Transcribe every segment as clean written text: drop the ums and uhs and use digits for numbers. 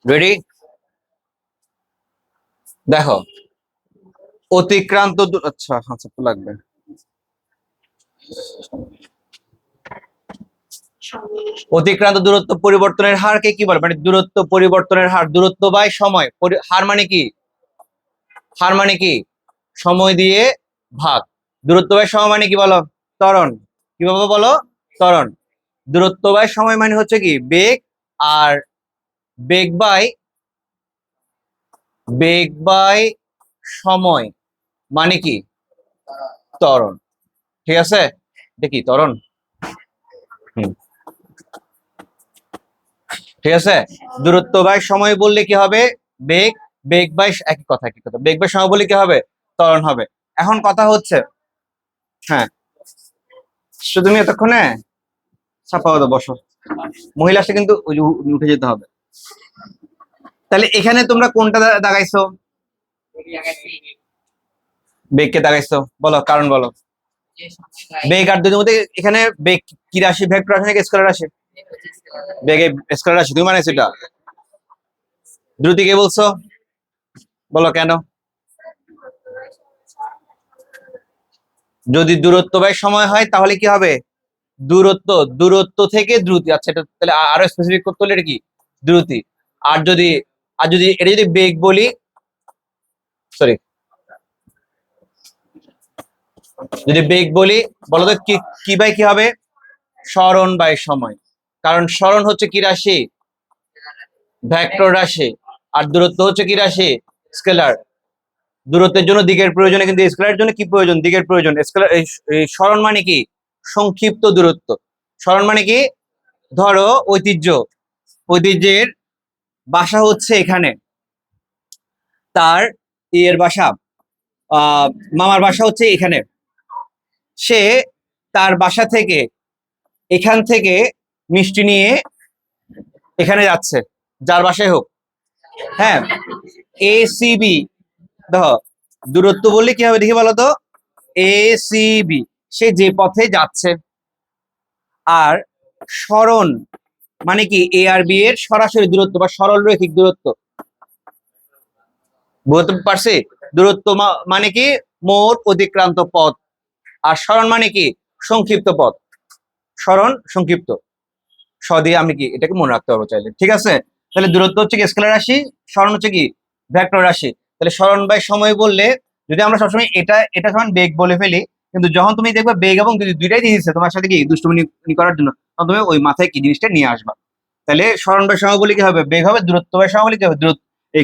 Ready? দেখো, অতিক্রান্ত আচ্ছা আচ্ছা লাগবে। অতিক্রান্ত দূরত্ব পরিবর্তনের হারকে কি বলে? মানে দূরত্ব পরিবর্তনের হার, দূরত্ব বাই সময়। হার মানে কি? হার মানে কি? সময় দিয়ে ভাগ। দূরত্ব বাই সময় মানে কি বলো? ত্বরণ। কিভাবে বলো? ত্বরণ। দূরত্ব বাই সময় মানে হচ্ছে কি বেগ, আর বেগ বাই সময় মানে কি ত্বরণ। ঠিক আছে, এটা কি ত্বরণ? হুম, ঠিক আছে। দূরত্ব বাই সময় বললে কি হবে? বেগ। বেগ বাই একই কথা, একই কথা। বেগ বাই সময় বললে কি হবে? ত্বরণ হবে। এখন কথা হচ্ছে, হ্যাঁ, তুমি এতক্ষণে ছাপা হতো বসো, মহিলা আসলে কিন্তু উঠে যেতে হবে। তাহলে এখানে তোমরা কোনটা দাগাইছো? বেগকে দাগাইছো, বলো কারণ বলো। বেগ আর দুটোর মধ্যে এখানে বেগ কি রাশি? ভেক্টর রাশি নাকি স্কেলার রাশি? বেগে স্কেলার রাশি, তুমি মানেছো এটা। দ্রুতি কে বলছো? বলো কেন? যদি দূরত্ব বাই সময় হয় তাহলে কি হবে? দূরত্ব, দূরত্ব থেকে দ্রুতি। আচ্ছা, এটা তাহলে আরো স্পেসিফিক করতে হলে এটা কি? দ্রুতি। আর যদি এটা যদি বেগ বলি, সরি, যদি বেগ বলি, বলো তো কি কি বাই কি হবে? সরণ বাই সময়। কারণ সরণ হচ্ছে কি রাশি? ভেক্টর রাশি। আর দূরত্ব হচ্ছে কি রাশি? স্কেলার। দূরত্বের জন্য দিকের প্রয়োজনে, কিন্তু স্কেলারের জন্য কি প্রয়োজন? দিকের প্রয়োজন। স্কেলার এই সরণ মানে কি? সংক্ষিপ্ত দূরত্ব। সরণ মানে কি? ধরো ঐতিহ্যের বাসা হচ্ছে এখানে, তার ইয়ের বাসা, আহ মামার বাসা হচ্ছে এখানে। সে তার বাসা থেকে, এখান থেকে মিষ্টি নিয়ে এখানে যাচ্ছে, যার বাসায় হোক। হ্যাঁ, ACB। দেখো, দূরত্ব বললে কি হবে দেখি বলো তো? ACB, সে যে পথে যাচ্ছে। আর সরণ মানে কি? A আর B এর সরাসরি দূরত্ব বা সরল রৈখিক দূরত্ব। বুঝতে পারছি? দূরত্ব মানে কি? মোট অতিক্রান্ত পথ। আর সরণ মানে কি? সংক্ষিপ্ত পথ। সরণ সংক্ষিপ্ত। দিয়ে আমি কি এটাকে মনে রাখতে পারবো চাইলে। ঠিক আছে, তাহলে দূরত্ব হচ্ছে কি স্কেলার রাশি, সরণ হচ্ছে কি ভেক্টর রাশি। তাহলে সরণ বাই সময় বললে, যদি আমরা সবসময় এটা সমান বেগ বলে ফেলি, কিন্তু যখন তুমি দেখবে বেগ এবং দুইটাই দিয়ে দিচ্ছে তোমার সাথে কি দুষ্টুমি করার জন্য, তখন তুমি ওই মাথায় কি জিনিসটা নিয়ে আসবা। তাহলে সরণ বাই সময় বলে কি হবে? বেগ হবে। দূরত্ব বাই সময় বলে কি হবে?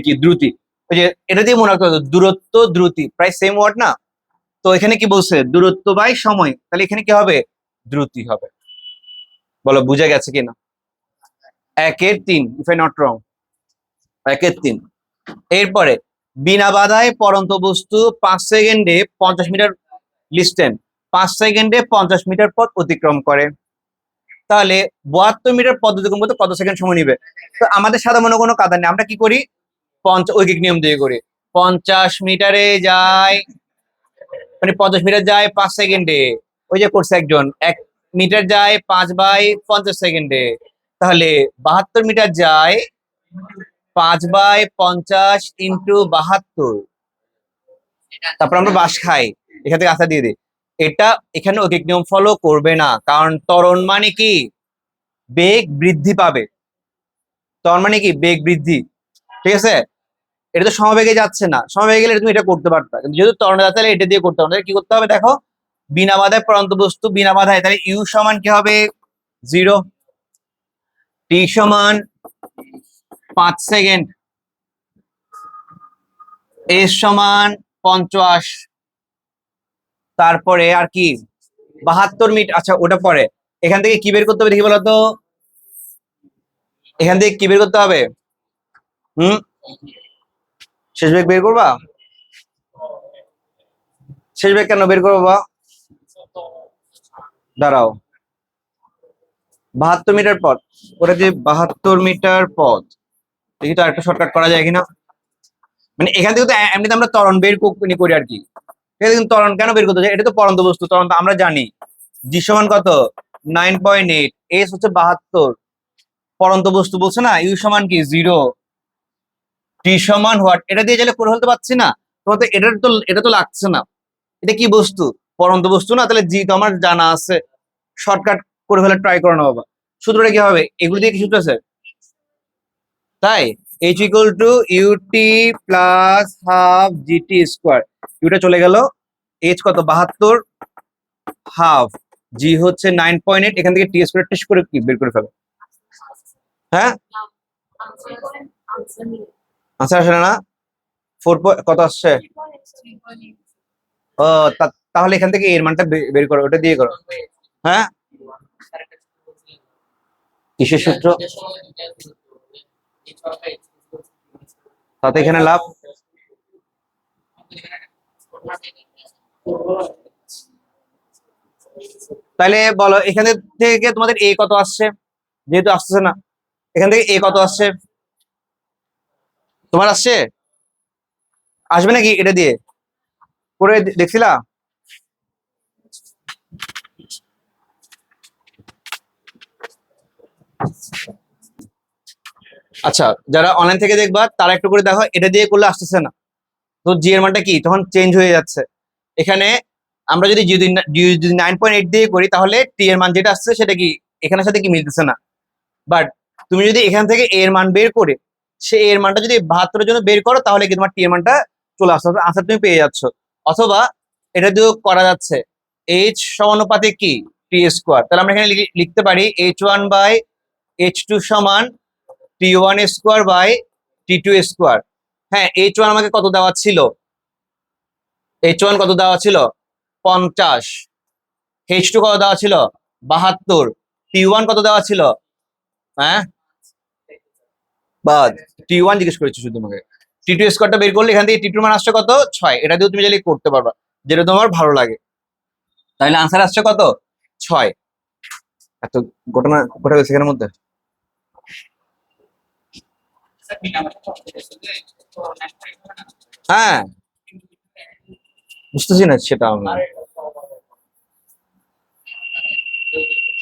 কি দ্রুতি। ওই যে এটা দিয়ে মনে রাখতে হবে, দূরত্ব দ্রুতি প্রায় সেম ওয়ার্ড না? তো এখানে কি বলছে? দূরত্ব বাই সময়, তাহলে এখানে কি হবে? দ্রুতি হবে। বলো বুঝা গেছে কিনা? 1-3, ইফ আই নট রং। 1-3। এরপরে, বিনা বাধায় পড়ন্ত বস্তু 5 সেকেন্ডে 50 মিটার, লিস্টেন, 5 সেকেন্ডে 50 মিটার পথ অতিক্রম করে। তাহলে 72 মিটার পথ অতিক্রম করতে কত সেকেন্ড সময় নিবে? তো আমাদের সাধারণ কোনো কাদা নেই, আমরা কি করি? ঐকিক নিয়ম দিয়ে করি। 50 মিটারে যায়, মানে 50 মিটার যায় 5 সেকেন্ডে। ওই যে করছে একজন, 1 মিটার যায় 5/50 সেকেন্ডে। তাহলে 72 মিটার যায় 5/50 ইন্টু 72। তারপর আমরা বাঁশ খাই, এখান থেকে আশা দিয়ে দিই। এটা এখানে ঐকিক নিয়ম ফলো করবে না, কারণ ত্বরণ মানে কি? বেগ বৃদ্ধি পাবে। ত্বরণ মানে কি? বেগ বৃদ্ধি। ঠিক আছে, এটা তো সমবেগে যাচ্ছে না। সমবেগে গেলে তুমি এটা করতে পারতা, কিন্তু যেহেতু ত্বরণে যাচ্ছে তাহলে এটা দিয়ে করতে হবে। কি করতে হবে দেখো? বিনা বাধায় পড়ন্ত বস্তু, বিনা বাধায়, তাহলে ইউ সমান কি হবে? 0। টি সমান 5 সেকেন্ড। এস সমান 50। তারপরে আর কি? 72 মিটার। আচ্ছা, ওটা পরে। এখান থেকে কি বের করতে হবে দেখি বলতো? এখান থেকে কি বের করতে হবে? হুম, শেষ বেগ বের করবা? শেষ বেগ কেন বের করবা? দাঁড়াও, 72 মিটার পথ, ওটা যে 72 মিটার পথ, দেখি তো আরেকটা শর্টকাট করা যায় কিনা। মানে এখান থেকে তো এমনিতে আমরা ত্বরণ বের করি আর কি। ঠিক আছে, কিন্তু ত্বরণ কেন বের করতে চাই? এটা তো পড়ন্ত বস্তু, ত্বরণ তো আমরা জানি। জি সমান কত? 9.8। এস হচ্ছে 72। পরন্ত বস্তু বলছে না, ইউ সমান কি 0, টি সমান হোয়াট, এটা দিয়ে চাইলে করে ফেলতে পারছি না, তোমার তো এটা তো লাগছে না। এটা কি বস্তু? পরন্ত বস্তু না, তাহলে জি তো আমার জানা আছে, শর্টকাট করে ফেলে ট্রাই করো না বাবা। সূত্রটা কি হবে? এগুলো দিয়ে কি সূত্র আছে? তাই h equal to u t plus half g t square, ইউটা চলে গেল, h কত 72, হাফ জি হচ্ছে 9.8, এখান থেকে টি স্কোয়ার টেস্ট করে কি বের করে ফেলো। হ্যাঁ আচ্ছা আসলে না 4 কত আসছে? ও তাহলে এখান থেকে এর মানটা বের করো, ওটা দিয়ে করো। হ্যাঁ কিসের সূত্র? তাতে এখানে লাভ। তাহলে বলো এখান থেকে তোমাদের এ কত আসছে? যেহেতু আসতেছে না, এখান থেকে এ কত আসছে তোমার? আসছে? আসবে নাকি এটা দিয়ে করে দেখছিলা? আচ্ছা যারা অনলাইন থেকে দেখবা তারা একটু করে দেখো, এটা দিয়ে করলে আসতেছে না, তো জি এর মানটা কি তখন চেঞ্জ হয়ে যাচ্ছে। এখানে আমরা যদি 9.8 দিয়ে করি তাহলে টি এর মান যেটা আসছে সেটা কি এখানের সাথে কি মিলতেছে না। বাট তুমি যদি এখান থেকে এর মান বের করে সে এর মানটা যদি 72 জন্য বের করো তাহলে কি তোমার টি এর মানটা চলে আসছে, আনসার তুমি পেয়ে যাচ্ছ। অথবা এটা দিয়েও করা যাচ্ছে, এইচ সমানুপাতে কি টি স্কোয়ার, তাহলে আমরা এখানে লিখতে পারি h1/h2 সমান t1 square by t2 square. হ্যাঁ h1 আমাকে কত দেওয়া ছিল? h1 কত দেওয়া ছিল? 50। h2 কত দেওয়া ছিল? 72। t1 কত দেওয়া ছিল? হ্যাঁ বাদ, t1 জিজ্ঞেস করেছি শুধু তোমাকে। t2 স্কোয়ারটা বের করলে এখান থেকে t2 মান আসছে কত? 6। এটা দিয়েও তুমি চাইলে করতে পারবা, যেটা তোমার ভালো লাগে। তাহলে আনসার আসছে কত? 6। এত ঘটনা ঘটে গেছে এখানের মধ্যে। হ্যাঁ বুঝতেছি না সেটা আমি।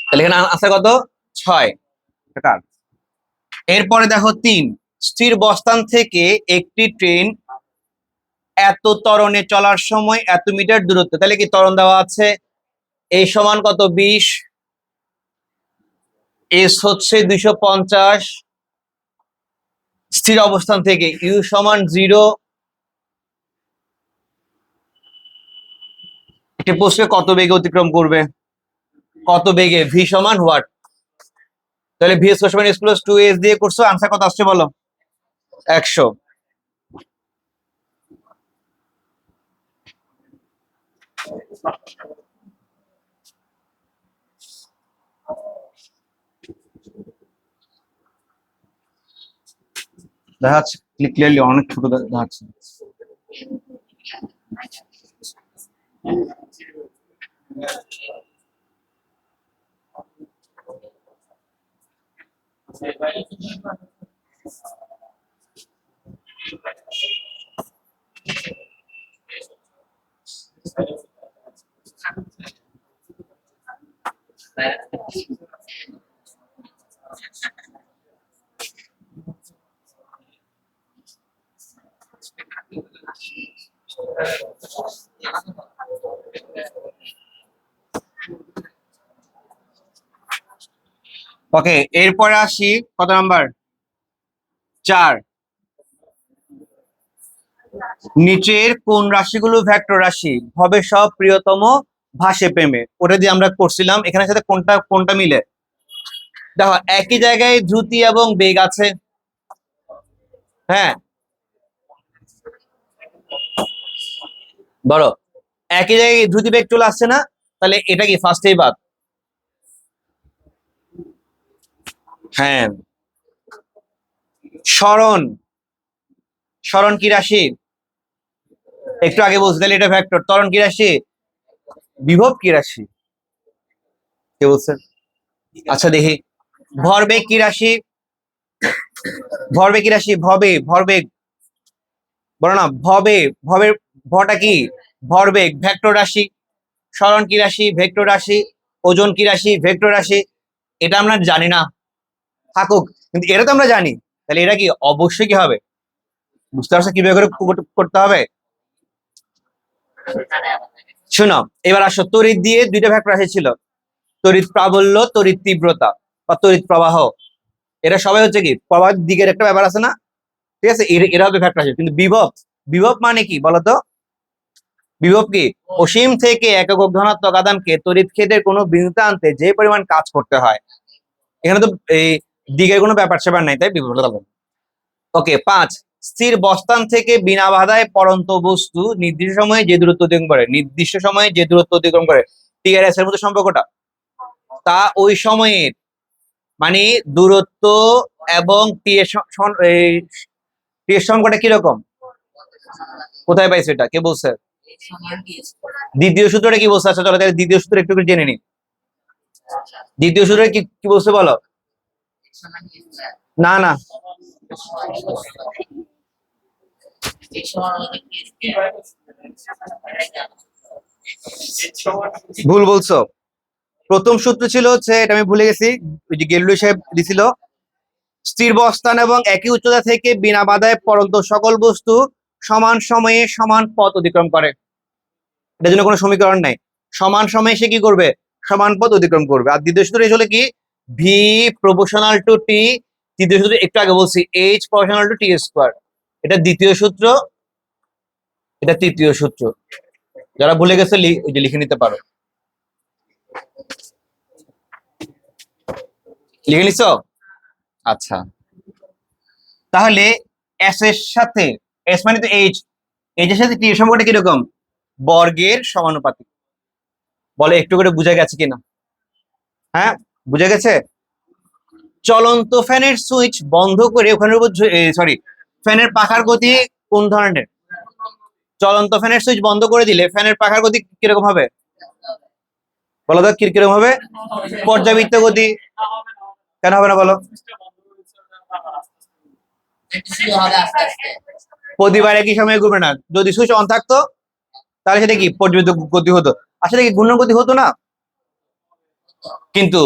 তাহলে এখানে আনসার কত? 6 টাকা। এরপরে দেখো 3, স্থির বস্তান থেকে একটি ট্রেন এত ত্বরণে চলার সময় এত মিটার দূরত্ব, তাহলে কি ত্বরণ দেওয়া আছে, এই সমান কত 20, এস হচ্ছে 250, স্থির অবস্থান থেকে ইউ সমান 0, একটি পোস্টকে কত বেগে অতিক্রম করবে? কত বেগে? ভি সমান হোয়াট? তাহলে ভি স্কয়ার সমান এস প্লাস 2 এস দিয়ে করছো, আনসার কত আসছে বলো? 100। দেখা যাচ্ছে ক্লিয়ারলি, অনেক ছোট দেখা যাচ্ছে। ওকে এরপরে আসি কত নাম্বার? 4। নিচের কোন রাশিগুলো ভেক্টর রাশি, হবে সব প্রিয়তম ভাসে প্রেমে, ওটা দিয়ে আমরা করছিলাম। এখানের সাথে কোনটা কোনটা মিলে? দেখো একই জায়গায় দ্রুতি এবং বেগ আছে। হ্যাঁ বলো, একই জায়গায় দ্রুতি বেগ চলে আসছে না, তাহলে এটা কি ফার্স্টেই বাদ। হ্যাঁ সরণ, সরণ কি রাশি? একটু আগে বলছি, তাহলে এটা ভেক্টর। ত্বরণ কি রাশি? বিভব কি রাশি? কে বলছে? আচ্ছা দেখি, ভরবেগ কি রাশি? ভরবেগ কি রাশি? ভরবেগ বলো না, ভবের ভটা কি? ভরবেগ, ভেক্টর রাশি। সরণ কি রাশি? ভেক্টর রাশি। ওজন কি রাশি? ভেক্টর রাশি। এটা আমরা জানি না, থাকুক, কিন্তু এটা তো আমরা জানি, তাহলে এটা কি অবশ্যই কি হবে? বুঝতে পারছো কিভাবে করে করতে হবে? শোনো, এবার আসো, তড়িৎ দিয়ে দুইটা ভেক্টর রাশি ছিল, তড়িৎ প্রাবল্য, তড়িৎ তীব্রতা বা তড়িৎ প্রবাহ। এটা সবাই হচ্ছে কি প্রবাহ দিকের একটা ব্যাপার আছে না? ঠিক আছে, এরা হবে ভেক্টর রাশি। কিন্তু বিভব, বিভব মানে কি বলতো? বিভব কি? অসীম থেকে একক ধনাত্মক আধানকে তড়িৎ ক্ষেত্রের কোনো বিন্দুতে আনতে যে পরিমাণ কাজ করতে হয়। এখানে তো এই দিকের কোনো ব্যাপার স্যাপার নাই, তাই বিভব। ওকে, 5, স্থির বস্তান থেকে বিনা বাধায় পড়ন্ত বস্তু নির্দিষ্ট সময়ে যে দূরত্ব অতিক্রম করে, নির্দিষ্ট সময়ে যে দূরত্ব অতিক্রম করে, টিআরএস এর মধ্যে সম্পর্কটা, তা ওই সময়ের মানে দূরত্ব এবং টি এর টি এর সংখ্যাটা কিরকম? কোথায় পাইছে এটা, কে বলছে? দ্বিতীয় সূত্রটা কি বলছে? আচ্ছা চলো তাহলে দ্বিতীয় সূত্র একটু করে জেনে নি। দ্বিতীয় সূত্রে কি কি বলছে বলো? না না, ভুল বলছো। প্রথম সূত্র ছিল হচ্ছে, এটা আমি ভুলে গেছি, ওই যে গেল্লু সাহেব দিছিল, স্থির বস্তান এবং একই উচ্চতা থেকে বিনা বাধায় পড়ন্ত সকল বস্তু সমান সময়ে সমান পথ অতিক্রম করে। এটার জন্য কোনো সমীকরণ নাই, সমান সময়ে সে কি করবে? সমান পথ অতিক্রম করবে। আর দ্বিতীয় সূত্র আসলে কি? ভি প্রপোর্শনাল টু টি। তৃতীয় সূত্র একটু আগে বলছি, H proportional to T square. এটা দ্বিতীয় সূত্র, এটা তৃতীয় সূত্র। যারা ভুলে গেছে ওই যে লিখে নিতে পারো। লিখে নিছো? আচ্ছা, তাহলে এস এর সাথে, এস মানে তো এইচ, এইচ এর সাথে টি এর সম্পর্কটা কিরকম? বর্গের সমানুপাতিক। বলে একটু করে বুঝা গেছে কিনা? হ্যাঁ, বুঝা গেছে। চলন্ত ফ্যানের সুইচ বন্ধ করে ওখানের উপর, সরি, ফ্যানের পাখার গতি কোন ধরনের? চলন্ত ফ্যানের সুইচ বন্ধ করে দিলে ফ্যানের পাখার গতি কিরকম হবে? বলো তো কিরকম হবে? পর্যাবৃত্ত গতি। কেন হবে না বলো? প্রতিবার একই সময়ে ঘুরবে না। যদি সুইচ অন থাকতো তাহলে সেটা কি পর্যাবৃত্ত গতি হতো, আসলে কি ঘূর্ণন গতি হতো না? কিন্তু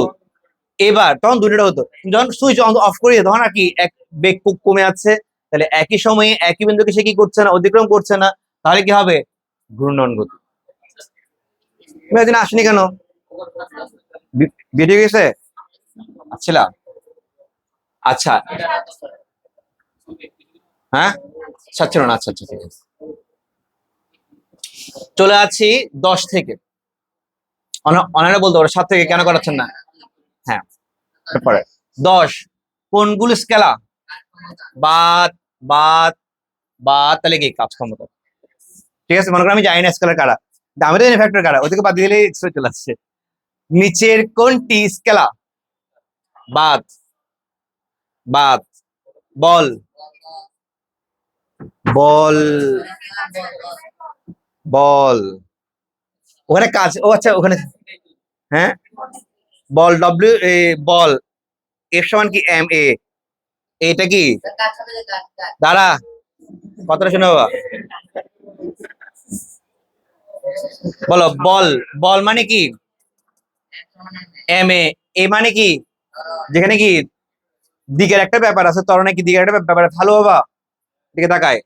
এবার তখন দুটোটা হতো, যখন সুইচ অফ করে তখন আর কি এক বেগ কমে যাচ্ছে, তাহলে একই সময়ে একই বিন্দুকে সে কি করছে না, অতিক্রম করছে না, তাহলে কি হবে? ঘূর্ণন গতি। তুমি একদিন আসনি কেন? বেরিয়ে গেছে? আচ্ছা আচ্ছা, হ্যাঁ ছাড়ছিল না, আচ্ছা আচ্ছা ঠিক আছে। চলে আছি 10 থেকে, অনারে বলতে পারো 7 থেকে কেন করাচ্ছেন না? হ্যাঁ, পরে 10, কোনগুলো স্কেলা? বাদ, বাদ, বাদ, তাহলে কি কাজ ক্ষমতা। ঠিক আছে, মনে করো আমি জানি না স্কেলার কারা, আমি তো জানি ফ্যাক্টর কারা, ওদেরকে বাদ দিলেই চলে আসছে। নিচের কোনটি স্কেলা? বাদ, বাদ, বল, বল, বল, ওখানে কাজ, ও আচ্ছা ওখানে, হ্যাঁ, বল ডব্লিউ, বল এফ সমান কি এম এ, এটা কি? দাঁড়া, কথাটা শুনে বাবা, বলো বল, বল মানে কি? এম এ মানে কি? যেখানে কি দিকের একটা ব্যাপার আছে, ত্বরণে কি দিকের একটা ব্যাপার, ভালো বাবা দিকে তাকায়।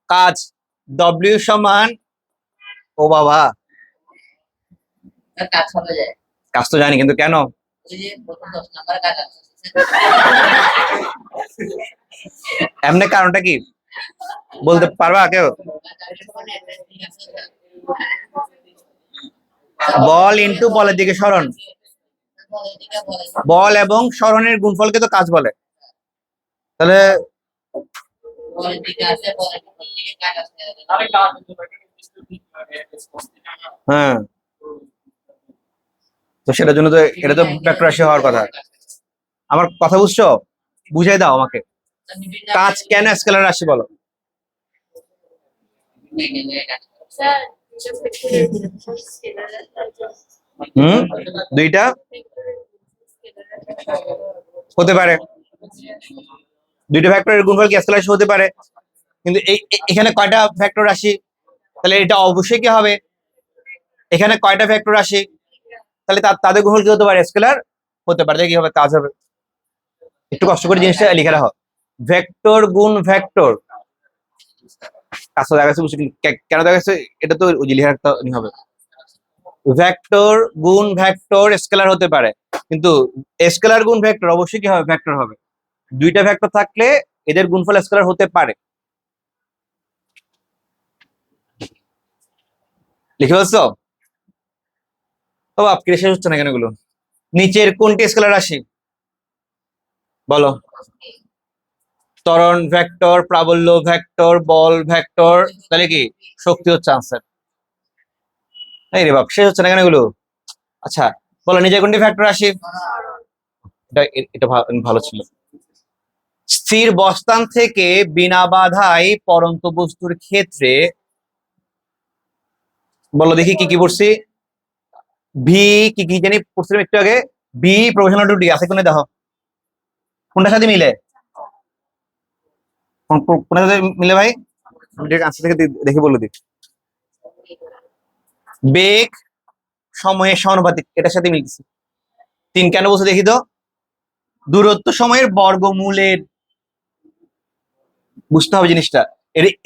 কাজ ডব্লিউ সমান, ও বাবা কাজ তো জানি, কিন্তু কেন? এমনি কারণটা কি বলতে পারবা কেউ? বল ইন্টু বলের দিকে সরণ, বল এবং সরণের গুণফলকে তো কাজ বলে। তাহলে হ্যাঁ, তো সেটার জন্য তো এটা তো ভেক্টর রাশি হওয়ার কথা। আমার কথা বুঝছো? বুঝাই দাও আমাকে, কাজ কেন স্কেলার রাশি বলো? হুম, দুইটা হতে পারে, দুইটা ভেক্টরের গুণফল কি স্কেলার রাশি হতে পারে, কিন্তু এখানে কয়টা ভেক্টর রাশি? তাহলে এটা অবশ্যই কি হবে? এখানে কয়টা ভেক্টর রাশি? তাহলে তাদের গুণফল কি হতে পারে? স্কেলার হতে পারে, কি হবে? কাজ হবে। একটু কষ্ট করে জিনিসটা লিখে রাখো। ভেক্টর গুণ ভেক্টর, আচ্ছা দেখা যাচ্ছে কেন দেখা যাচ্ছে, এটা তো লিখে রাখতে হবে। ভেক্টর গুণ ভেক্টর স্কেলার হতে পারে, কিন্তু স্কেলার গুণ ভেক্টর অবশ্যই কি হবে, ভেক্টর হবে। দুইটা ভেক্টর থাকলে এদের গুণফল স্কেলার হতে পারে। লিখে বলছো? ও আপনি শেষ হচ্ছে না কেন এগুলো? নিচের কোনটি স্কেলার রাশি বলো? ত্বরণ ভেক্টর, প্রাবল্য ভেক্টর, বল ভেক্টর, তাহলে কি শক্তি হচ্ছে আনসার। এই রে বাপ, শেষ হচ্ছে না কেন এগুলো? আচ্ছা বলো, নিচের কোনটি ভেক্টর রাশি? এটা এটা ভালো ছিল। স্থির বস্তান থেকে বিনা বাধায় পরন্ত বস্তুর ক্ষেত্রে, বলো দেখি কি কি পড়ছি। ভি কি কি জানি পড়ছিলাম একটু আগে, বি প্রফেশনাল ডিউটি আছে কোনে দেখো, কোনটার সাথে মিলে? কোনটার সাথে মিলে ভাই? আনসার থেকে দেখে বলে দিই। বেগ সময়ের সমানুপাতিক, এটার সাথে মিলছে। তিন কেন বলছে দেখি তো? দূরত্ব সময়ের বর্গমূলের, বুঝতে হবে জিনিসটা।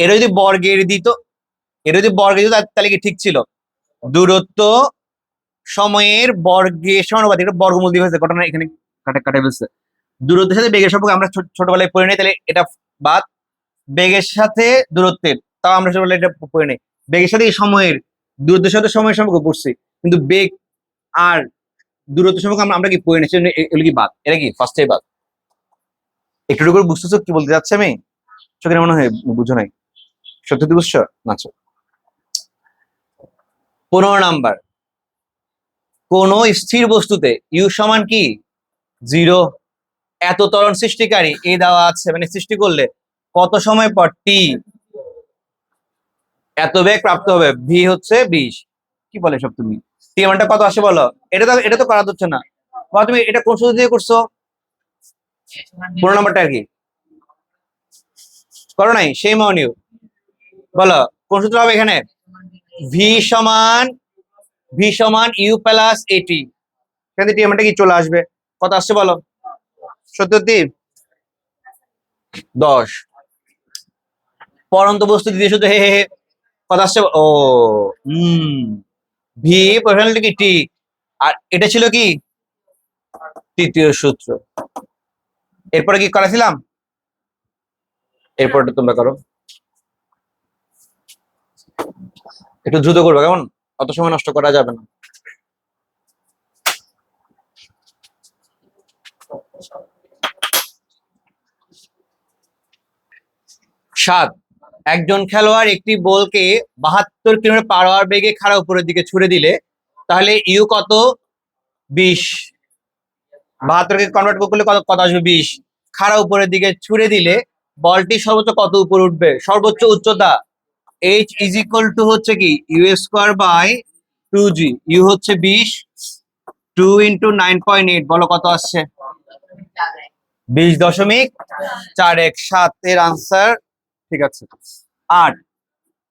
এর যদি বর্গের দিত, এর যদি বর্গের দিত তাহলে কি ঠিক ছিল। দূরত্ব সময়ের বর্গের সমানুপাতিক, এটা বর্গমূল দিয়ে হয়েছে, ঘটনা এখানে কাটা ফেলছে। দূরত্বের সাথে বেগের সম্পর্কে আমরা ছোটবেলায় পড়ে নেই, তাহলে এটা বাদ। বেগের সাথে দূরত্বের, তাও আমরা ছোটবেলায় এটা পড়ে নেই। বেগের সাথে সময়ের, দূরত্বের সাথে সময়ের সম্পর্ক পড়ছি, কিন্তু বেগ আর দূরত্ব সম্পর্কে আমরা কি পড়ে নিচ্ছি, এগুলো কি বাদ, এটা কি ফার্স্টে বাদ। একটু করে বুঝতেছো কি বলতে যাচ্ছে আমি? চোখের মনে হয় বুঝো নাই, সত্যি বুঝছো নাচো। 15 নাম্বার, কোন স্থির বস্তুতে ইউ সমান কি 0, এত ত্বরণ সৃষ্টিকারী এ দেওয়া আছে, মানে সৃষ্টি করলে কত সময় পর টি এত বেগ প্রাপ্ত হবে, ভি হচ্ছে 20। কি বলে সব তুমি? টি মানটা কত আসে বলো? এটা তো করা হচ্ছে না। তুমি এটা কোন সূত্র দিয়ে করছো? 15 নাম্বারটা আর কি করো নাই, সেই মহনীয়। বলো কোন সূত্র হবে এখানে? ভি সমান ইউ প্লাস এটি, এখান থেকে টি মানটা কি চলে আসবে, কত আসছে বলো? 70, 10। পরন্ত বস্তু দ্বিতীয় সূত্র, হে হে হে, কত আসছে? ও ভি প্রফেশনাল কি টি, আর এটা ছিল কি তৃতীয় সূত্র। এরপরে কি করেছিলাম? এরপরটা তোমরা করো, একটু দ্রুত করবে কেমন, অত সময় নষ্ট করা যাবে না। 7, একজন খেলোয়াড় একটি বলকে 72 কিলোমিটার পার আওয়ার বেগে খাড়া উপরের দিকে ছুড়ে দিলে তাহলে ইউ কত? 20। 72কে কনভার্ট করলে কত কত আসবে? 20। খাড়া উপরের দিকে ছুড়ে দিলে বলটি সর্বোচ্চ কত উপরে উঠবে? সর্বোচ্চ উচ্চতা h ইজ ইকুয়াল টু হচ্ছে কি you square by 2g। You হচ্ছে 20, 2 ইন্টু 9.8, বলো কত আসছে? 20.41। 7 এর আনসার ঠিক আছে। 8,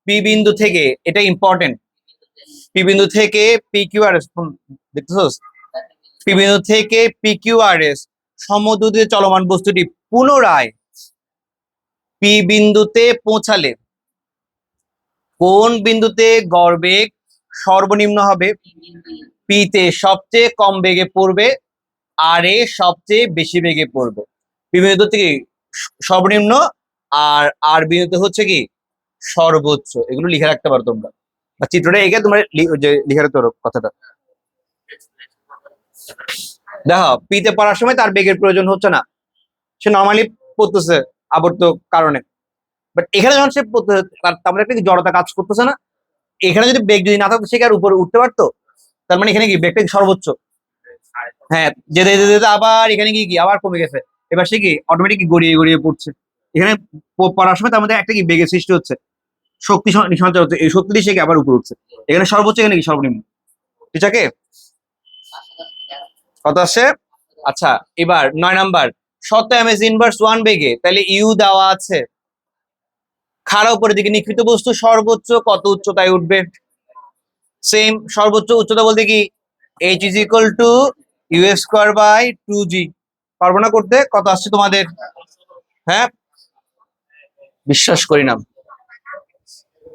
পি বিন্দু থেকে, এটা ইম্পর্টেন্ট, পি বিন্দু থেকে P Q R S, দেখতেছোস? P বিন্দু থেকে পি কিউ আর এস সমদূরে চলমান বস্তুটি পুনরায় পি বিন্দুতে পৌঁছালে কোন বিন্দুতে গড় বেগ সর্বনিম্ন হবে? পি তে সবচেয়ে কম বেগে পড়বে, আর এ সবচেয়ে বেশি বেগে পড়বে। পি বিন্দু থেকে সর্বনিম্ন, আর আর বিন্দুতে হচ্ছে কি সর্বোচ্চ। এগুলো লিখে রাখতে পারো তোমরা, বা চিত্রটা এঁকে তোমরা লিখে রাখতে পারো কথাটা। দেখো পিতে পড়ার সময় তার বেগের প্রয়োজন হচ্ছে না, সে নর্মালি পড়তেছে আবর্ত কারণে। বাট এখানে যখন সে তার একটা জড়তা কাজ করতেছে না, এখানে যদি বেগ যদি না থাকতো সে কি আর উপরে উঠতে পারতো? তার মানে এখানে কি বেগটা সর্বোচ্চ। হ্যাঁ, যেতে যেতে যেতে আবার এখানে কি আবার কমে গেছে, এবার সে কি অটোমেটিক গড়িয়ে গড়িয়ে পড়ছে। এখানে পড়ার সময় তার মধ্যে একটা কি বেগের সৃষ্টি হচ্ছে, শক্তি সঞ্চয় হচ্ছে, এই শক্তি দিয়ে সে কি আবার উপরে উঠছে। এখানে সর্বোচ্চ, এখানে কি সর্বনিম্ন। ঠিক আছে, কত আসছে? আচ্ছা এবার 9 নাম্বার, শত এমএস ইনভার্স 1 বেগে, তাহলে ইউ দেওয়া আছে, খাড়া উপরের দিকে নিক্ষিপ্ত বস্তু সর্বোচ্চ কত উচ্চতায় উঠবে? সেম, সর্বোচ্চ উচ্চতা বলতে কি h is equal to u square by 2g। পারবো না করতে। কত আসছে তোমাদের? হ্যাঁ, বিশ্বাস করি না।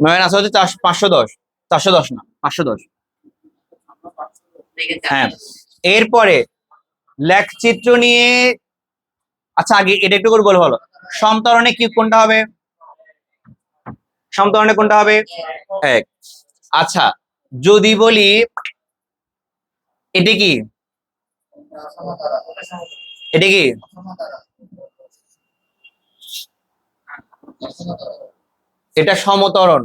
নয় আসা হচ্ছে 510, 410 না 510। হ্যাঁ, এরপরে লেখচিত্র নিয়ে, আচ্ছা আগে এটা একটু করে বলো, ভালো সমতরণে কি কোনটা হবে? সমতরণে কোনটা হবে? এক। আচ্ছা, যদি বলি এটা কি, এটা কি এটা সমতরণ,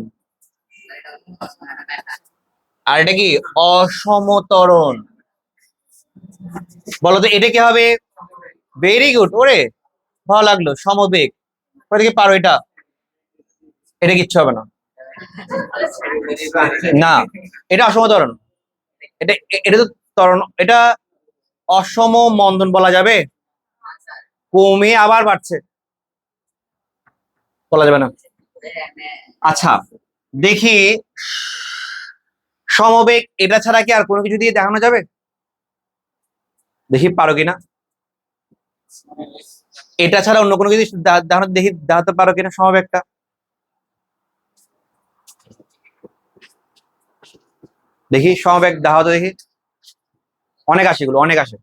আর এটা কি অসমতরণ। বলো তো এটা কি হবে? ভেরি গুড, ওরে ভালো লাগলো। সমবেগ, কোথা থেকে পারো এটা? এটা কিচ্ছু হবে না। না, এটা অসমতরণ। এটা এটা তো ত্বরণ, এটা অসম মন্দন বলা যাবে? কমে আবার বাড়ছে, বলা যাবে না। আচ্ছা দেখি, সমবেগ এটা ছাড়া কি আর কোনো কিছু দিয়ে দেখানো যাবে? দেখি পারো কিনা। এটা ছাড়া অন্য কোনো কিছু দেখানো, দেখি দেখাতে পারো কিনা সমবেগটা। দেখি সমবেগ দেখাও তো দেখি। অনেক আসে এগুলো, অনেক আসে।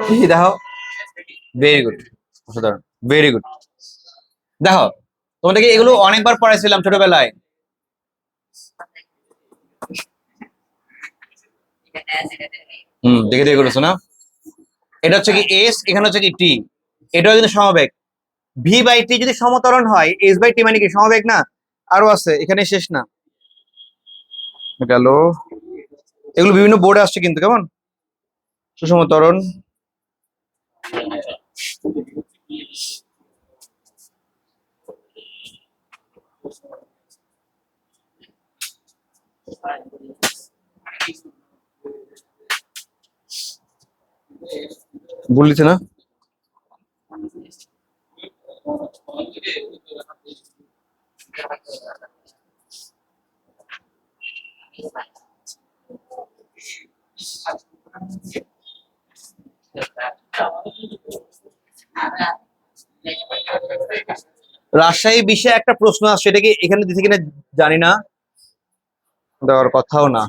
দেখি দেখো। ভেরি গুড, অসাধারণ, ভেরি গুড। দেখো, তোমাদেরকে এগুলো অনেকবার পড়াইছিলাম ছোটবেলায়। দেখে দেখে করেছো না? এটা হচ্ছে কি এস, এখানে হচ্ছে কি টি। এটাও কিন্তু সমবেগ। ভি বাই টি যদি সমতরণ হয়, এস বাই টি মানে কি সমবেগ না? আরো আছে, এখানে শেষ না। গেল, এগুলো বিভিন্ন বোর্ডে আসছে কিন্তু, কেমন সুষমতরণ। বলিছে না? রাজশাহী বিষয়ে একটা প্রশ্ন আসছে, এটা কি এখানে দিতে কিনা জানি না, দেওয়ার কথাও না।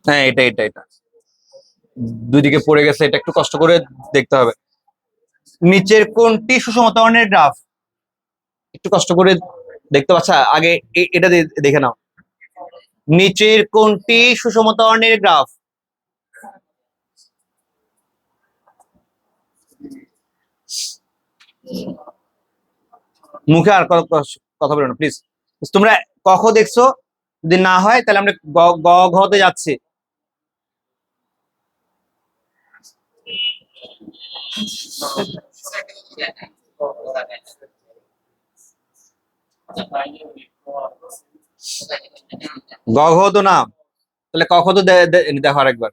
হ্যাঁ, এটা এটা এটা দুই দিকে পড়ে গেছে, এটা একটু কষ্ট করে দেখতে হবে। নিচের কোনটি সুষমতরণের গ্রাফ? একটু কষ্ট করে দেখতে পাচ্ছ? আগে এটা দেখে নাও। নিচের কোনটি সুষমতরণের গ্রাফ? মুখে আর কথা বলো না প্লিজ। তোমরা কখ দেখছো? যদি না হয় তাহলে আমরা গ ঘতে যাচ্ছি। গ ঘ তো না, তাহলে কখ তো দেখো আরেকবার।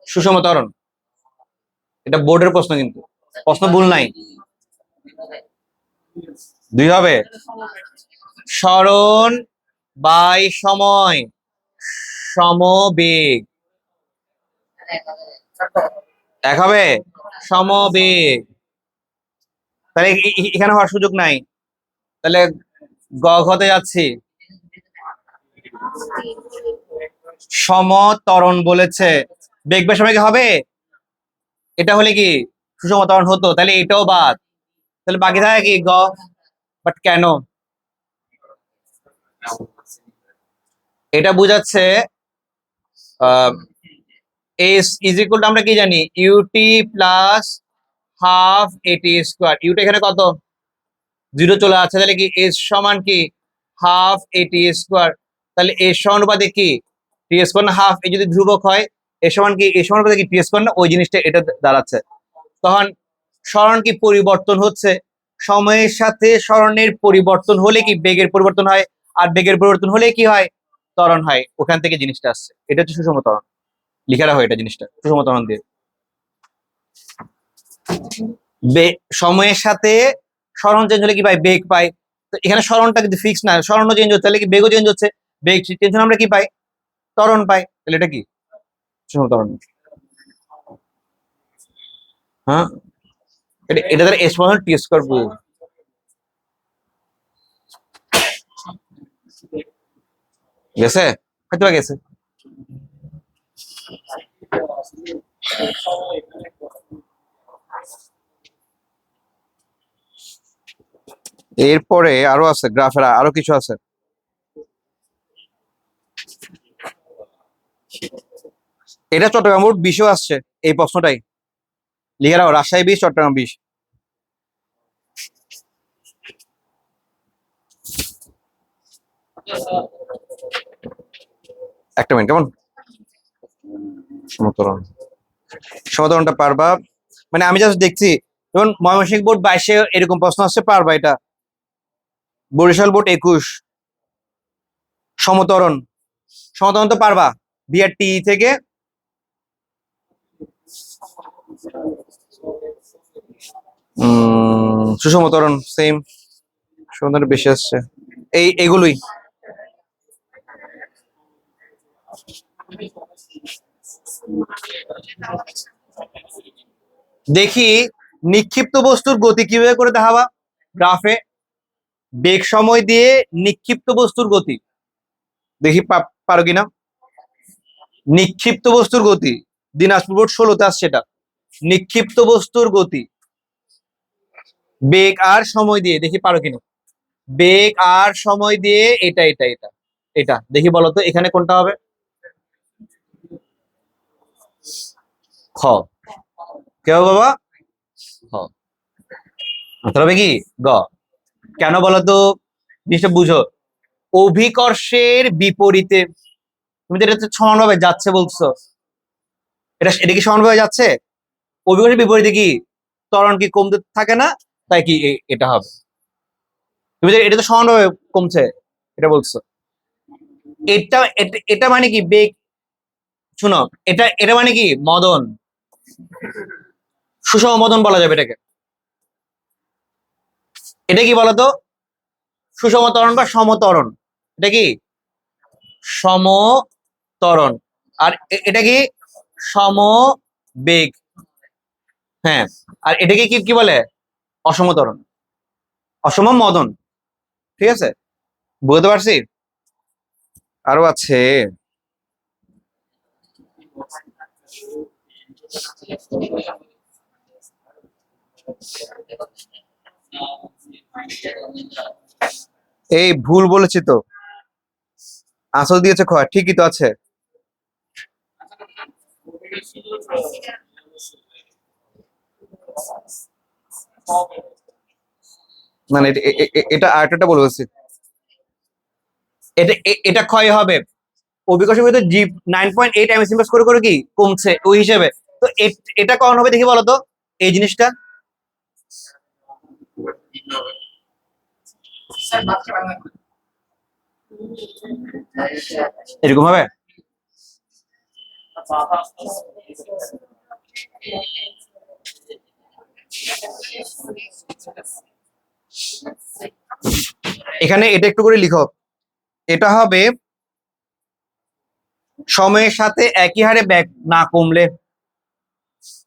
সুষমতরণ, এটা বোর্ডের প্রশ্ন কিন্তু, প্রশ্ন ভুল নাই। দুই হবে। সরণ বাই সময় সমবেগ, এক হবে। সমবেগ, তাহলে এখানে হওয়ার সুযোগ নাই, তাহলে গ ঘতে যাচ্ছি। সমতরণ বলেছে, বেগ বেগ সময় কি হবে? এটা হলে কি সুষমতরণ হতো, তাহলে এটাও বাদ। তাহলে বাকি থাকে কি গ। বাট কেন? এটা বুঝাচ্ছে এস ইজ ইকুয়াল টু, আমরা কি জানি, ইউটি প্লাস হাফ এটি স্কোয়ার। ইউটি এখানে কত? 0 চলে আছে, তাহলে কি এস সমান কি হাফ এটি স্কোয়ার। তাহলে এর সমানুপাতে কি টি স্কোয়ার না হাফ, এই যদি ধ্রুবক হয় এর সমান কি এর সমানুপাতে কি টি স্কোয়ার না, ওই জিনিসটা এটা দাঁড়াচ্ছে। তখন সরণ কি পরিবর্তন হচ্ছে, সময়ের সাথে স্মরণের পরিবর্তন হলে কি বেগের পরিবর্তন হয়, আর বেগের পরিবর্তন হলে কি হয়, ত্বরণ হয়। ওখান থেকে জিনিসটা আসছে, এটা হচ্ছে সুষম ত্বরণ। লিখে রাখো এটা জিনিসটা সুষম ত্বরণ দিয়ে। সময়ের সাথে স্মরণ চেঞ্জ হলে কি পাই, বেগ পাই। তো এখানে স্মরণটা কিন্তু ফিক্স না, স্মরণও চেঞ্জ হচ্ছে, তাহলে কি বেগও চেঞ্জ হচ্ছে, বেগ চেঞ্জ হলে আমরা কি পাই, ত্বরণ পাই। তাহলে এটা কি সুষম ত্বরণ। হ্যাঁ, এটা দ্বারা এস পর্যন্ত টি স্কোয়ার বুঝে গেছে, হয়তো গেছে। এরপরে আরো আছে, গ্রাফের আরো কিছু আছে। এটা চট্টগ্রাম বোর্ড 20-ও আসছে এই প্রশ্নটাই। লিখে রাখো, রাজশাহী 20, চট্টগ্রাম 20। একটা মিনিট, কেমন সমতরণ, সমতরণটা পারবা? মানে আমি জাস্ট দেখছি, যেমন ময়মনসিংহ বোর্ড 22-এ এরকম প্রশ্ন আসছে, পারবা এটা। বরিশাল বোর্ড 21 সমতরণ, সমতরণ তো পারবা, বিআরটি থেকে। সুষমতরণ সেম, সমতরণ বেশি আসছে, এইগুলোই। দেখি নিক্ষিপ্ত বস্তুর গতি কিভাবে করে দেখাবা গ্রাফে, বেগ সময় দিয়ে নিক্ষিপ্ত বস্তুর গতি, দেখি পারো কিনা। নিক্ষিপ্ত বস্তুর গতি, দিনাজপুর বোর্ড 16-তে আসছে এটা। নিক্ষিপ্ত বস্তুর গতি বেগ আর সময় দিয়ে, দেখি পারো কিনা। বেগ আর সময় দিয়ে, এটা এটা এটা এটা দেখি বলো তো এখানে কোনটা হবে। খ, কেউ বাবা, খ। হবে কি গ। কেন বলতো, জিনিসটা বুঝো, অভিকর্ষের বিপরীতে, তুমি তো এটা সমানভাবে যাচ্ছে বলছো, এটা কি সমানভাবে যাচ্ছে, অভিকর্ষের বিপরীতে কি ত্বরণ কি কমতে থাকে না, তাই কি এটা হবে। তুমি তো এটা তো সমানভাবে কমছে এটা বলছো। এটা মানে কি বেগ, শুনো, এটা মানে কি মদন, সুষম মদন বলা যাবে এটাকে। এটা কি বলতো, সুষম ত্বরণ বা সমতরণ। এটা কি সমতরণ, আর এটা কি সমবেগ। হ্যাঁ, আর এটাকে কি কি বলে, অসমতরণ, অসম মদন। ঠিক আছে, বুঝতে পারছি। আরো আছে, এই ভুল বলেছি তো, আসল দিয়েছে খোয়া, ঠিকই তো আছে। মানে এটা আরেকটা বলেছি, এটা ক্ষয় হবে, অভিকর্ষের ভিতরে জি 9.8 এমএস ইনভার্স করে করে কি কমছে ওই হিসেবে। তো এটা কখন হবে দেখি বলতো, এই জিনিসটা এরকম হবে। এখানে এটা একটু করে লিখো, এটা হবে সময়ের সাথে একই হারে ব্যাক না কমলে,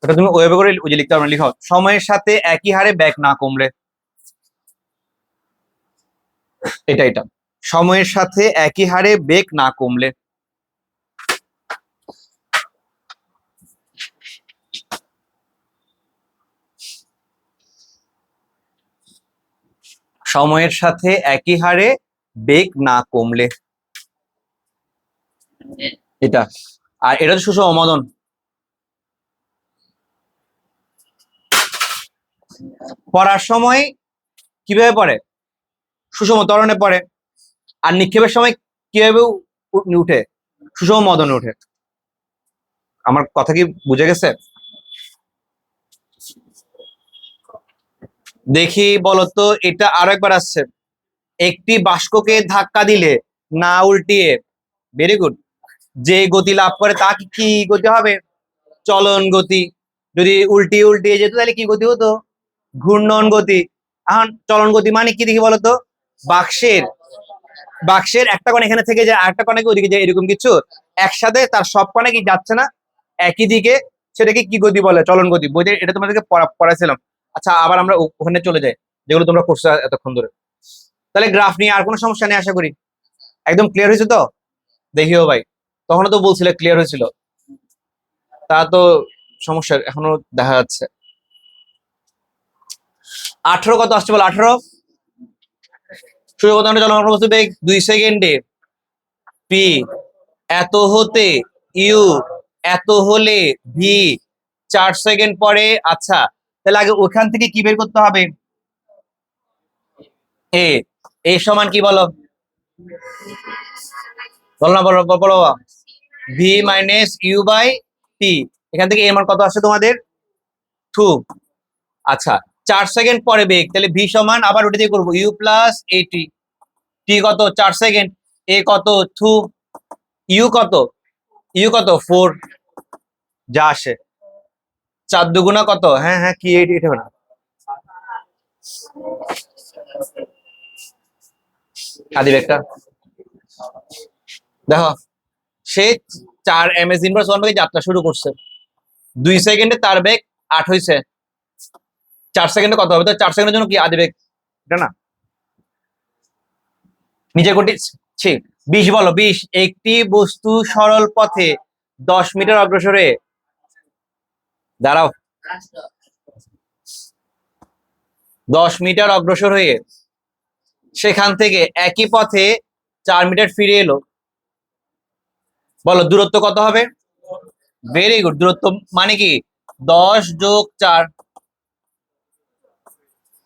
এটা তুমি ওয়েবে করে লিখতে পারবে, লিখো সময়ের সাথে একই হারে ব্যাক না কমলে, এটা সময়ের সাথে একই হারে বেগ না কমলে। সময়ের সাথে একই হারে বেগ না কমলে, এটা। আর এটা তো সুষম অমদন, পড়ার সময় কিভাবে পড়ে, সুষম ত্বরণে পড়ে, আর নিক্ষেপের সময় কিভাবে উঠে, সুষম মদনে উঠে। আমার কথা কি বুঝে গেছে? দেখি বলতো, এটা আরো একবার আসছে। একটি বাষ্পকে ধাক্কা দিলে না উল্টিয়ে, ভেরি গুড, যে গতি লাভ করে তা কি গতি হবে? চলন গতি। যদি উল্টিয়ে উল্টিয়ে যেত তাহলে কি গতি হতো? ঘূর্ণন গতি। এখন চলন গতি মানে কি দেখি বলতো? বাক্সের বাক্সের একটা কণা এখানে থেকে যায়, আরেকটা কণা কি ওদিকে যায়, এরকম কিছু একসাথে তার সব কণা কি যাচ্ছে না একই দিকে, সেটাকে কি গতি বলে? চলন গতি। বইতে এটা তোমাদেরকে পড়াইছিলাম। আচ্ছা, আবার আমরা ওখানে চলে যাই, যেগুলো তোমরা করছো এতক্ষণ ধরে। তাহলে গ্রাফ নিয়ে আর কোনো সমস্যা নেই আশা করি। একদম ক্লিয়ার হয়েছে তো? দেখিও ভাই, তখনও তো বলছিলে ক্লিয়ার হয়েছিল, তা তো সমস্যা এখনো দেখা যাচ্ছে। 18 কত আসছে বলো? 18 সূর্যপতন চলমান বস্তু বেগ 2 সেকেন্ডে পি, এত হতে ইউ, এত হলে ভি, 4 সেকেন্ড পরে। আচ্ছা, তাহলে আগে ওখান থেকে কি বের করতে হবে? এ এ সমান কি বলো? বলো না, বলো বলো। V minus you by T. এখান থেকে এর মান কত আসছে তোমাদের? 2। আচ্ছা, 4 সেকেন্ড পরে বেগ, তাহলে ভি সমান আবার ওটা দিয়ে করবো, ইউ প্লাস এটি। টি কত? 4 সেকেন্ড। এ কত? 2। ইউ কত? ইউ কত? 4। যা আসে 4 দুগুণা কত? হ্যাঁ হ্যাঁ, কি এটা না, আদি একটা দেখো, সে 4 এমএস ইনভার্স 1 বেগে যাত্রা শুরু করছে। 2 সেকেন্ডে তার বেগ 8 হয়েছে। 4 সেকেন্ডে কত হবে? তো 4 সেকেন্ডের জন্য কি আদি বেগ এটা না? নিচে কোটি 20 বলো। 20, একটি বস্তু সরল পথে 10 মিটার অগ্রসরে, দাঁড়াও, 10 মিটার অগ্রসর হয়ে সেখান থেকে একই পথে 4 মিটার ফিরে এলো, বলো দূরত্ব কত হবে? ভেরি গুড, দূরত্ব মানে কি? 10 যোগ 4।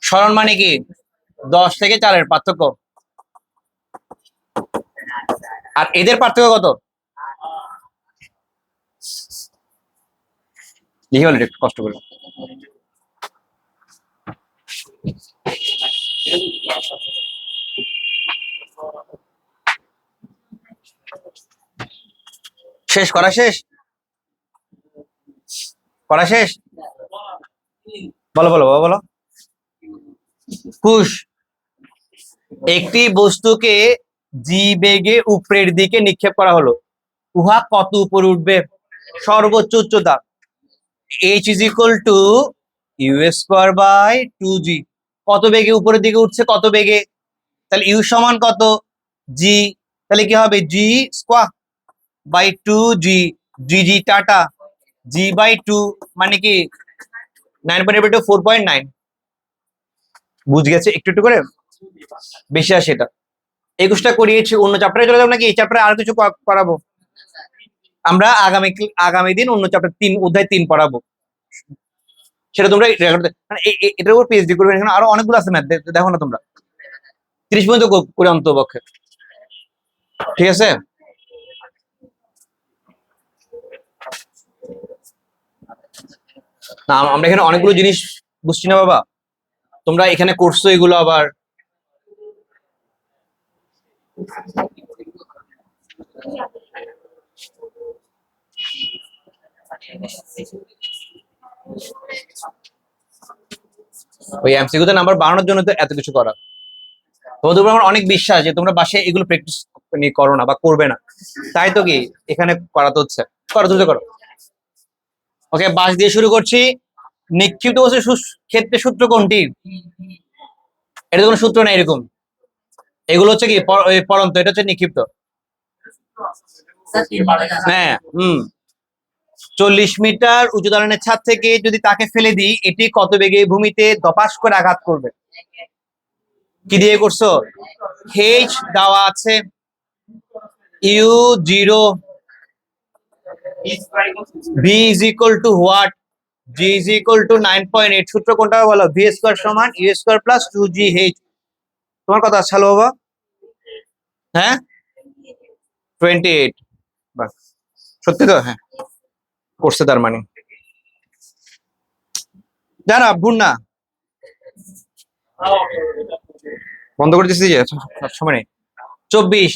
সরণ মানে কি? 10 থেকে 4-এর পার্থক্য। আর এদের পার্থক্য কত? লিখে বলো একটু কষ্ট করে। শেষ করা শেষ? করা শেষ? বলো বলো বলো বলো। কুশ, একটি বস্তুকে জি বেগে উপরের দিকে নিক্ষেপ করা হলো, উহা কত উপরে উঠবে? সর্বোচ্চ উচ্চতা h is equal to u square by 2g। কত বেগে উপরের দিকে উঠছে? কত বেগে? তাহলে ইউ সমান কত? জি। তাহলে কি হবে? G square by 2g। G G টাটা, জি বাই 2 মানে কি 9.8 4.9। বুঝ গেছে একটু একটু করে, বেশি আসে এটা। 21টা করিয়েছি, অন্য চ্যাপ্টারে চলে যাবো নাকি এই চ্যাপ্টারে আর কিছু করাবো? আমরা আগামী দিন অন্য চ্যাপ্টার 3 অধ্যায় 3 পড়াবো, সেটা তোমরা রেকর্ড, মানে এটার উপর পিএইচডি করবে। এখানে আরো অনেকগুলো আছে ম্যাথ, দেখো না তোমরা, 30 পর্যন্ত করে অন্তপক্ষে, ঠিক আছে? না, আমরা এখানে অনেকগুলো জিনিস বুঝছি না বাবা, তোমরা এখানে করছো এগুলো আবার। ওই এমসিকিউ তে নাম্বার বাড়ানোর জন্য তো এত কিছু করা। তোমাদের উপর আমার অনেক বিশ্বাস যে তোমরা বাসায় এগুলো প্র্যাকটিস করো না বা করবে না, তাই তো কি এখানে করাতে হচ্ছে। করো, দ্রুত করো। ওকে, বাস দিয়ে শুরু করছি। নিক্ষিপ্ত বস্তুর ক্ষেত্রে সূত্র কোনটি? এটা কোনো সূত্র না, এরকম এগুলো হচ্ছে কি পরন্ত, এটা হচ্ছে নিক্ষিপ্ত। হ্যাঁ, 40 মিটার উঁচু দালানের ছাদ থেকে যদি তাকে ফেলে দিই, এটি কত বেগে ভূমিতে দপাস করে আঘাত করবে? কি দিয়ে করছো? হেচ দেওয়া আছে, u 0, v is equal to what? G is equal to 9.8। সূত্র কোনটা বলো? ভি স্কোয়ার সমান ইউ স্কোয়ার প্লাস 2জি এইচ। তোমার কথা চালো বাবা? হ্যাঁ, 28। বাহ, সত্যি তো? হ্যাঁ, করছে তার মানে, যারা ভুল না। বন্ধ করে দিচ্ছি যে সময় নেই। 24,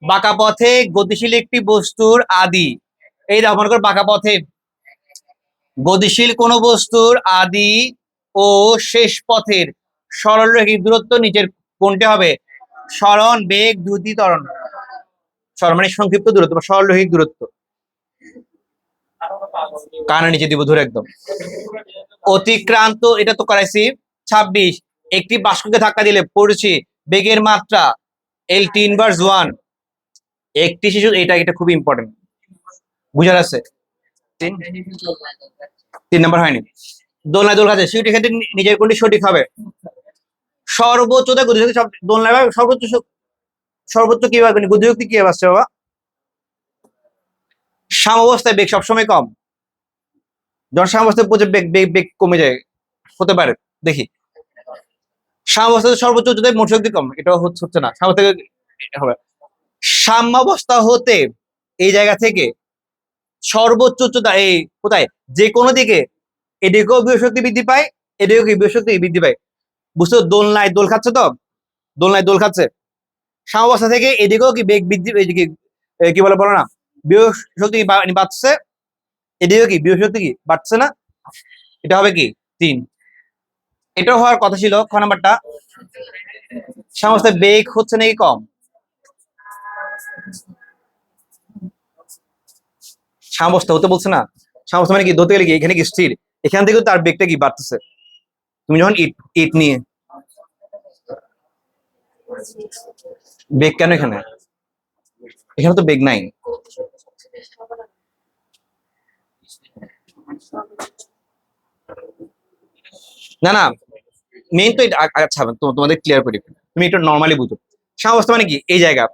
বাঁকা পথে গতিশীল একটি বস্তুর আদি। এই দেখো মনে করো বাঁকা পথে গতিশীল কোন বস্তুর আদি ও শেষ পথের সরলরৈখিক দূরত্ব নিচের কোনটি হবে? সরণ, বেগ, দ্রুতি, ত্বরণ। সরণ মানে সংক্ষিপ্ত দূরত্ব বা সরলরৈখিক দূরত্ব। কানা নিচে দিব ধরে একদম। অতিক্রান্ত, এটা তো করাইছি। 26, একটি বাষ্পকে ধাক্কা দিলে পড়ছি বেগের মাত্রা LT ইনভার্স 1। একটি শিশু, এটা এটা খুব ইম্পর্টেন্ট, বুঝার আছে। 3 নাম্বার হয়নি। দোলনায় দোল খাচ্ছে, শিশুটি ক্ষেত্রে নিজের কোনটি সঠিক হবে? সর্বোচ্চ গতিশক্তি দোলনায় সর্বোচ্চ সর্বোচ্চ কি হবে? গতিশক্তি কি আসছে বাবা? সাম্যাবস্থায় বেগ সবসময় কম। যখন সাম্যাবস্থায় পৌঁছে বেগ বেগ বেগ কমে যায়, হতে পারে। দেখি, সাম্যাবস্থায় সর্বোচ্চ উচ্চতায় মোট শক্তি কম, এটা হচ্ছে না। সাম্যাবস্থা হবে সাম্যাবস্থা হতে এই জায়গা থেকে সর্বোচ্চ উচ্চতা এই কোথায়? যে কোনো দিকে এদিকেও বিভব বৃদ্ধি পায়, এদিকেও কি বিভব বৃদ্ধি পায়। বুঝছো? দোলনায় দোল খাচ্ছে তো, দোলনায় দোল খাচ্ছে, সাম্যাবস্থা থেকে এদিকেও কি বেগ বৃদ্ধি, কি বলে বলো না, বিভব শক্তি বাড়ছে, এদিকেও কি বিভব শক্তি কি বাড়ছে না? এটা হবে কি 3। এটাও হওয়ার কথা ছিল। খ নাম্বারটা, সাম্যাবস্থায় বেগ হচ্ছে নাকি কম? সাম্যাবস্থা হতে বলছে না, সাম্যাবস্থা মানে কি ধরতে গেলে কি এখানে কি স্থির, এখান থেকে তার বেগটা কি বাড়তেছে। তুমি যখন ইট ইট নিয়ে, বেগ কেন এখানে? এখানে তো বেগ নাই। না না, মেইন তো আচ্ছা তোমাদের ক্লিয়ার করি, তুমি একটু নর্মালি বুঝো। সাম্যাবস্থা মানে কি এই জায়গা,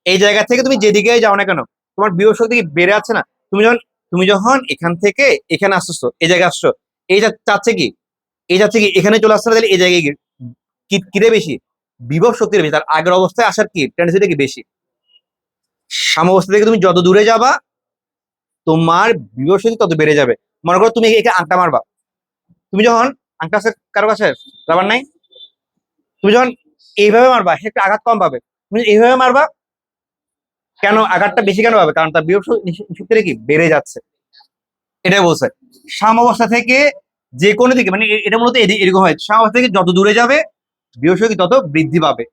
এই জায়গা থেকে তুমি যেদিকে যাও না কেন তোমার বিভব শক্তি কি বেড়ে আছে না? তুমি যখন এখান থেকে এখানে আসছো, এই জায়গায় আসছো, এই চাচ্ছে কি, এই যাচ্ছে কি এখানে চলে আসছে না, তাহলে এই জায়গায় কিরে বেশি বিভব শক্তির বেশি, তার আগের অবস্থায় আসার কি টেন্ডেন্সিটা কি বেশি। সাম্যাবস্থা থেকে তুমি যত দূরে যাবা তোমার বিভব শক্তি তত বেড়ে যাবে। মনে করো তুমি একে আংটা মারবা, তুমি যখন আংটা আছে কারো কাছে রাবার নাই, তুমি যখন এইভাবে মারবা একটু আঘাত কম পাবে, তুমি এইভাবে মারবা কেন আঘাতটা বেশি কেন পাবে? কারণ তার বিভব শক্তিটা কি বেড়ে যাচ্ছে। এটাই বলছে সাম্যাবস্থা থেকে যে কোনো দিকে, মানে এটা মূলত এরকম হয়, সাম্যাবস্থা থেকে যত দূরে যাবে বিভব শক্তি তত বৃদ্ধি পাবে।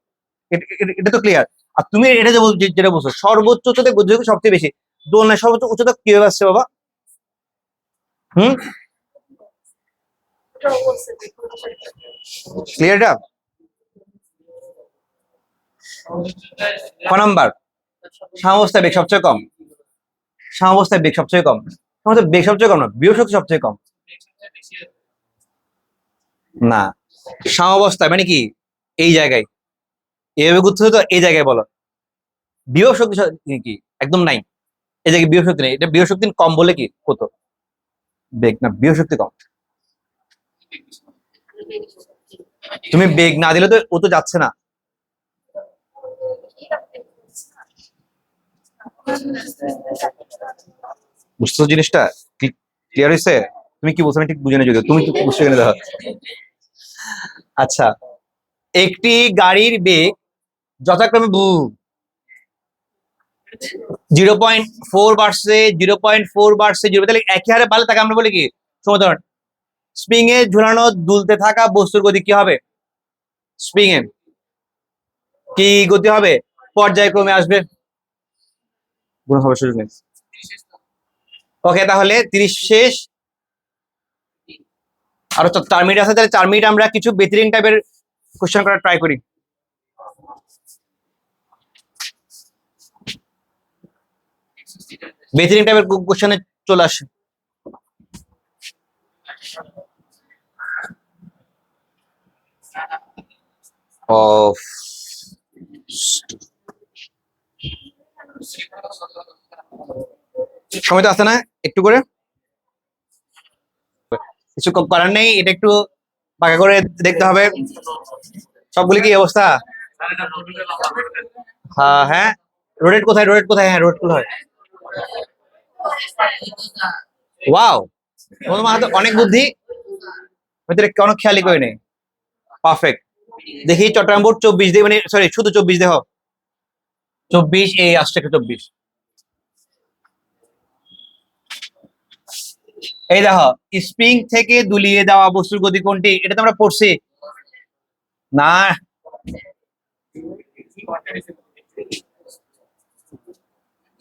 এটা তো ক্লিয়ার। আর তুমি এটা যেটা বলছো সর্বোচ্চ উচ্চতা গতিশক্তি সবচেয়ে বেশি, দোলনায় সর্বোচ্চ উচ্চতা কিভাবে আসছে বাবা? হুম, ক্লিয়ার এটা? ক নাম্বার, সাম্যাবস্থায় বেগ সবচেয়ে কম, সাম্যাবস্থায় বেগ সবচেয়ে কম, সাম্যাবস্থায় বেগ সবচেয়ে কম না, বিভব শক্তি সবচেয়ে কম। না, সাম্যাবস্থায় মানে কি এই জায়গায় এভাবে ঘুরতে তো, এই জায়গায় বলো বিভব শক্তি কি একদম নাই, এই জায়গায় বিভব শক্তি নেই, এটা বিভব শক্তি কম বলে কি হতো, বেগ না বিভব শক্তি কম। তুমি বেগ না দিলে তো ও তো যাচ্ছে না। বুঝছো জিনিসটা ক্লিয়ার হয়েছে? তুমি কি বলছো আমি ঠিক বুঝে না, যদিও তুমি বুঝতে গেলে দেখো। আচ্ছা, একটি গাড়ির বেগ যথাক্রমে 0.4 বাড়ছে, 0.4 বাড়ছে, 0, তাহলে একই হারে বাড়লে তাকে আমরা বলি কি সমতল। স্প্রিং এ ঝুলানো দুলতে থাকা বস্তুর গতি কি হবে? স্প্রিং এ কি গতি হবে? পর্যায়ক্রমে আসবে, গুণ হবে সুযোগ নেই। ওকে, তাহলে 30 শেষ, আরো 4 মিনিট আছে, তাহলে 4 মিনিট আমরা কিছু বেহতরিন টাইপের কোশ্চেন করার ট্রাই করি। বেহতরিন টাইপের কোশ্চেনে চলে আসে। অফ সময় তো আছে না, একটু করে কিছু করার নেই, এটা একটু বাঁকা করে দেখতে হবে। সবগুলি কি অবস্থা? হ্যাঁ হ্যাঁ, রোডেট কোথায়, রোডেট কোথায়? হ্যাঁ, রোড কোথায়? ওয়াও, তোমার হাতে অনেক বুদ্ধি, হয়তো কোনো খেয়ালই করে নেই। পারফেক্ট। দেখি চট্টগ্রাম বোর্ড 24 দিয়ে, মানে সরি শুধু 24 দেখো, 24 এই আসছে একটা 24। এই দেখো, স্প্রিং থেকে দুলিয়ে দেওয়া বস্তুর গতি কোনটি, এটা তো আমরা পড়ছি না।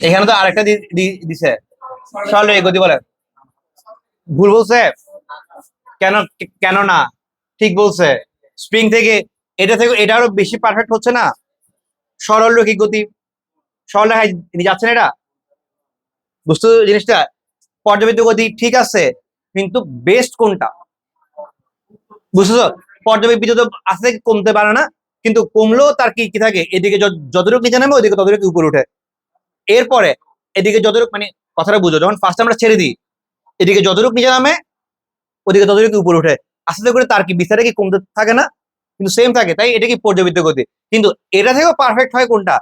এখানে তো আরেকটা দিছে, সরলরৈখিক গতি বলে। ভুল বলছে, কেন? কেন না, ঠিক বলছে। স্প্রিং থেকে, এটা থেকে এটা আরো বেশি পারফেক্ট হচ্ছে না, সরল রৈখিক গতি, সরল রেখায় যাচ্ছে না এটা, বুঝতে জিনিসটা। পর্যাবৃত্ত গতি ঠিক আছে, কিন্তু বেস্ট কোনটা, বুঝছো? পর্যাবৃত্ত তো আস্তে কমতে পারে না, কিন্তু কমলেও তার কি কি থাকে, এদিকে যতটুকু নিচে নামে ওদিকে ততটুকু উপরে উঠে। এরপরে এদিকে যতটুকু, মানে কথাটা বুঝো, যখন ফার্স্ট আমরা ছেড়ে দিই, এদিকে যতটুকু নিচে নামে ওদিকে ততটুকু উপরে উঠে, আস্তে আস্তে করে তার কি বিস্তারে কি কমতে থাকে না, কিন্তু সেম থাকে, তাই এটা কি পর্যাবৃত্ত গতি। কিন্তু এটা থেকেও পারফেক্ট হয় কোনটা,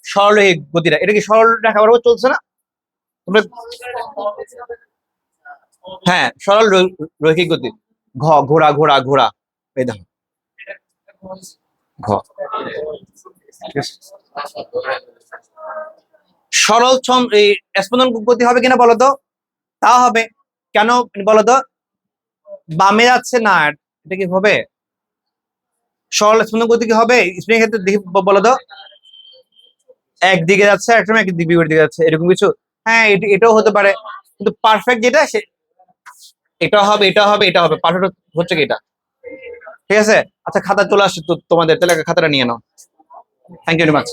সরলরৈখিক গতিটা। এটা কি সরল রেখা বরাবর চলছে না তোমরা? হ্যাঁ, সরল রৈখিক গতি। ঘোড়া ঘোড়া ঘোড়া, এই দেখো, ঘ। ঠিক আছে? সরল এই স্পন্দন গতি হবে কিনা বলো তো? তা হবে। কেন বলো তো? বামে যাচ্ছে না, এটা কি হবে? সরল স্পন্দন গতি কি হবে স্প্রিং এর ক্ষেত্রে, দেখি বলো তো। একদিকে যাচ্ছে, একসময় একদিকে বিপরীত দিকে যাচ্ছে, এরকম কিছু। হ্যাঁ, এটাও হতে পারে, কিন্তু পারফেক্ট যেটা এটা হবে, এটা হবে, এটা হবে, পারফেক্ট হচ্ছে কি এটা। ঠিক আছে, আচ্ছা খাতা চলে আসছে তো তোমাদের, তাহলে খাতাটা নিয়ে নাও। Thank you very much.